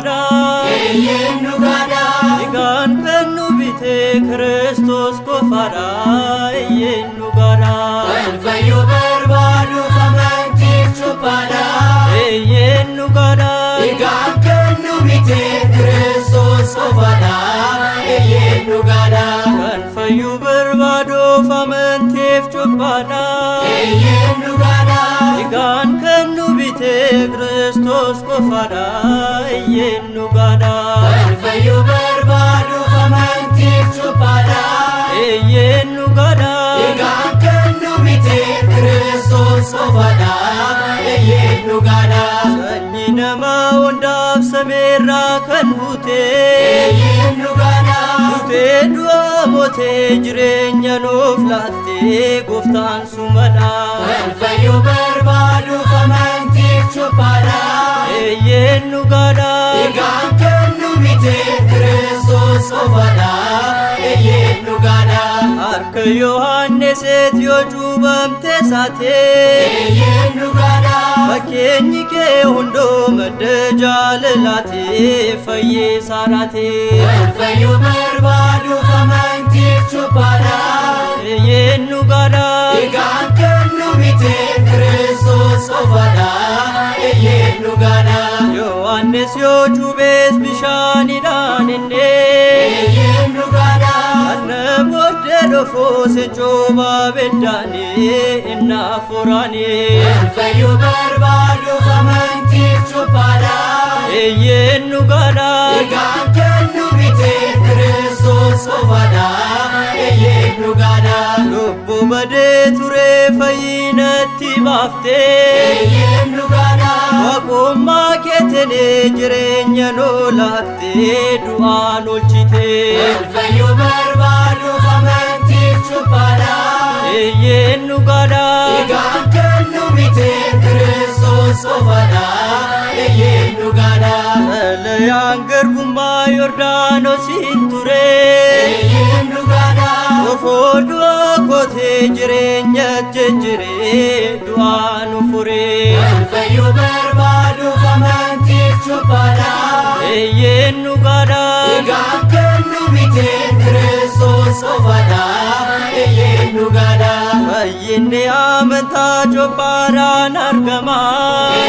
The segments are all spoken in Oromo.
gada igan kanu bite Kristos kofada eyenu gada Fayu berbadu famanti chupada eyenu gada igan kanu bite Kristos kofada eyenu gada fayu berbadu famanti chupada eyenu gada igan kanu bite Kristos kofada eyenu gada fayu berbadu famanti chupada eyenu gada igan kanu bite Kristos kofada eyenu gada sanyi nama undaf samera kan bute eyenu gada bute dua mote jirenya nuuf laatte gooftaan sumada fayu berbadu famanti chupada eyenu gada igan kanu bite Kristos kofada eyenu gada harka yohanneset yoo cuubamte saate eyenu gada fakkeenyi kee hundoo madda jaalalaate fayyee saaraate fayu berbadu famanti chupada eyenu gada igan kanu bite Kristos kofada eyenu gada yohannes yoo cuubees bishaanidhaan enne eyenu gada anna booddee dhofoose coobaa beddaane inna furaane fayu berbadu famanti chupada eyenu gada igan kanu bite Kristos kofada eyenu gada lubbu badee ture fayyinatti baafte eyenu gada waaqummaa keetene jireenya noo laatte du'aan olchite fayu berbadu famanti chupada eyenu gada igan kanu bite Kristos kofada eyenu gada xalayaan garbummaa yordaanosiin ture eyenu gada ofoo du'aa kootee jireenya jejjire du'aan fure fayu berbadu famanti chupada eyenu gada igan kanu bite Kristos kofada eyenu gada fayyinni amantaa cobbaadhaan argama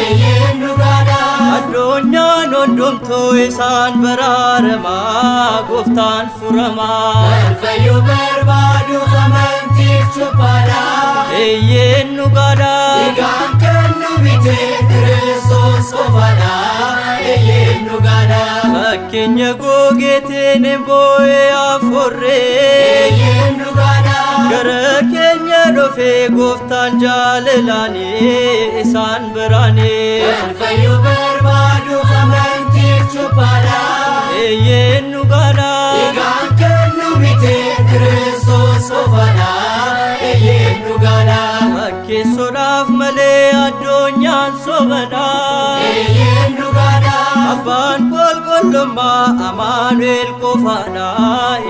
eyenu gada addunyaan hundumtuu isaan baraarama gooftaan furama fayu berbadu famanti chupada eyenu gada igan kanu bite Kristos kofada eyenu gada fakkeenya googeeteen boo'ee aforree eyenu gada gara keenya dhufee gooftaan jaalalaani isaan biraane fayu berbadu famanti chupada eyenu gada igan kanu bite Kristos kofada eyenu gada fakkeessuudhaaf malee addunyaan sobada eyenu gada abbaan qulqullummaa amaanu'el qofaadha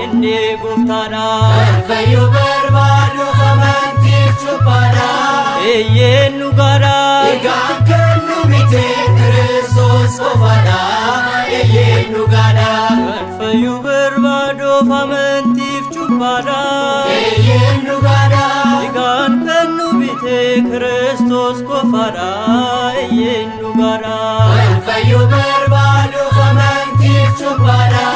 inni gooftaadha fayu berbadu famanti chupada eyenu gada igan kanu bite Kristos kofada eyenu gada fayu barbaaduuf amantiif cubbaadha eyenu gada igaan kanu bite Kristos qofaadha eyenu gada fayu berbadu famanti chupada